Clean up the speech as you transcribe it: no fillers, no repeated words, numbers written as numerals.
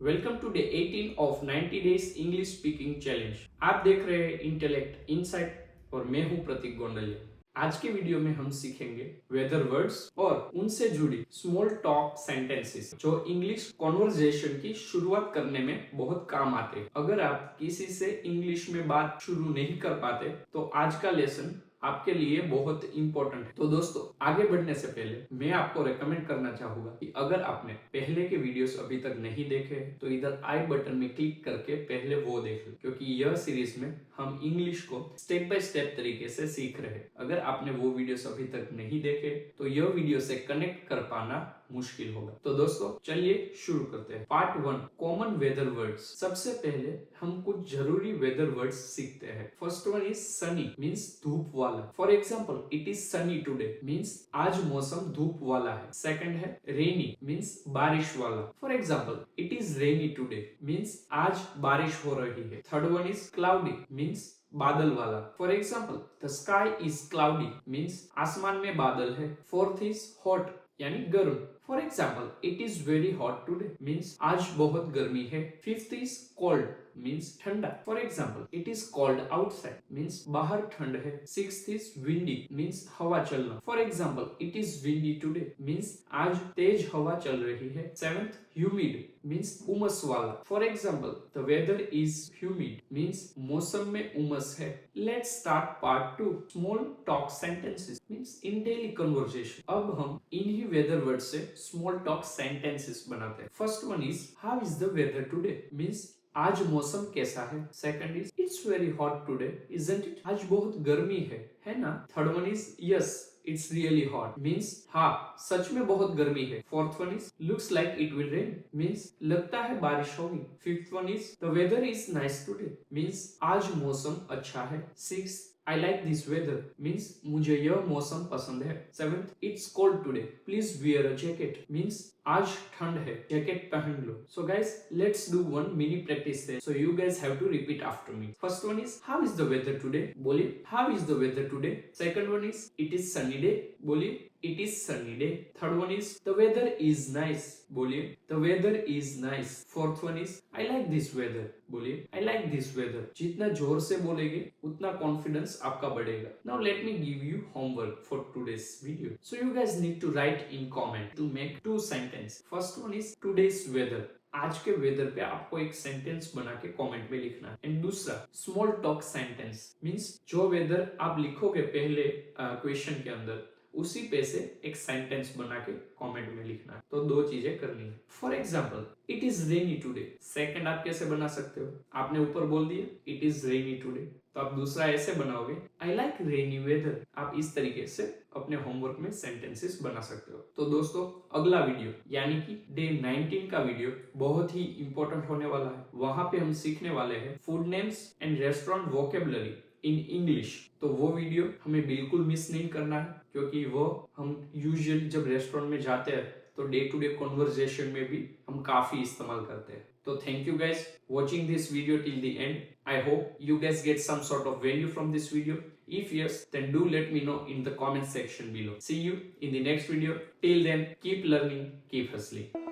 Welcome to day 18 of 90 days English speaking challenge. आप देख रहे हैं इंटेलेक्ट इनसाइट और मैं हूं प्रतीक गोंडलिया। आज के वीडियो में हम सीखेंगे वेदर वर्ड्स और उनसे जुड़ी स्मॉल टॉक सेंटेंसेस जो इंग्लिश कॉन्वर्जेशन की शुरुआत करने में बहुत काम आते हैं। अगर आप किसी से इंग्लिश में बात शुरू नहीं कर पाते तो आज का लेसन आपके लिए बहुत इंपॉर्टेंट है। तो दोस्तों, आगे बढ़ने से पहले मैं आपको रेकमेंड करना चाहूंगा कि अगर आपने पहले के वीडियोस अभी तक नहीं देखे तो इधर आई बटन में क्लिक करके पहले वो देख लो, क्योंकि यह सीरीज में हम इंग्लिश को स्टेप बाय स्टेप तरीके से सीख रहे हैं। अगर आपने वो वीडियोस अभी तक नहीं देखे तो यह वीडियो से कनेक्ट कर पाना मुश्किल होगा। तो दोस्तों, चलिए शुरू करते हैं। Part 1, common weather words. सबसे पहले हम कुछ जरूरी वेदर वर्ड्स सीखते हैं। First one is sunny, means धूप वाला। For example, it is sunny today, means आज मौसम धूप वाला है। सेकंड है रेनी, मीन्स बारिश वाला। For example, it is rainy today, means आज बारिश हो रही है। Third one is cloudy, means बादल वाला। For example, the sky is cloudy, means आसमान में बादल है। फोर्थ इज हॉट, यानी गर्म। For example, it is very hot today, means आज बहुत गर्मी है। फिफ्थ इज कोल्ड, मीन्स ठंडा। For example, it is cold outside, means बाहर ठंड है। सिक्स्थ इज विंडी, मीन्स हवा चलना। For example, it is windy today, means आज तेज हवा चल रही है। सेवेंथ, ह्यूमिड, मीन्स उमस वाला। For example, the weather is humid, means मौसम में उमस है। Let's start part 2, small talk sentences, means in daily conversation. अब हम इन्हीं वेदर वर्ड से स्मॉल टॉक सेंटेंसेस बनाते हैं। First one is how is the weather today, means आज मौसम कैसा है। Second is it's very hot today, isn't it, आज बहुत गर्मी है ना। Third one is yes it's really hot, means हाँ सच में बहुत गर्मी है। Fourth one is looks like it will rain, means लगता है बारिश होगी। Fifth one is the weather is nice today, means आज मौसम अच्छा है। Six, I like this weather, means मुझे यह मौसम पसंद है। Seventh, it's cold today, please wear a jacket, means आज ठंड है, जैकेट पहन लो। So guys, let's do one mini practice there. So you guys have to repeat after me. First one is how is the weather today? बोलिए how is the weather today? Second one is it is sunny day. बोलिए it is sunny day. Third one is the weather is nice. बोलिए the weather is nice. Fourth one is I like this weather. बोलिए I like this weather. जितना जोर से बोलेंगे उतना confidence आपका बढ़ेगा। Now let me give you homework for today's video. So you guys need to write in comment to make two sentences. First one is today's weather. आज के weather पे आपको एक सेंटेंस बना के कमेंट में लिखना है। एंड दूसरा स्मॉल टॉक सेंटेंस, मींस जो वेदर आप लिखोगे पहले क्वेश्चन के अंदर उसी पे से एक सेंटेंस बना के कमेंट में लिखना है। तो दो चीजें करनी है। For example, it is rainy today, second आप कैसे बना सकते हो? आपने ऊपर बोल दिया इट इज रेनी टुडे, तो आप दूसरा ऐसे बनाओगे आई लाइक रेनी वेदर। आप इस तरीके से अपने होमवर्क में सेंटेंसेस बना सकते हो। तो दोस्तों, अगला वीडियो यानी कि डे 19 का वीडियो बहुत ही इंपॉर्टेंट होने वाला है। वहां पे हम सीखने वाले हैं food names and restaurant vocabulary in English. तो वो वीडियो हमें बिल्कुल मिस नहीं करना है, क्योंकि वो हम यूजुअली जब रेस्टोरेंट में जाते हैं तो डे टू डे कॉन्वर्जेशन में भी हम काफी इस्तेमाल करते हैं। तो thank you guys watching this video till the end. I hope you guys get some sort of value from this video. If yes, then do let me know in the comment section below. See you in the next video. Till then, keep learning, keep hustling.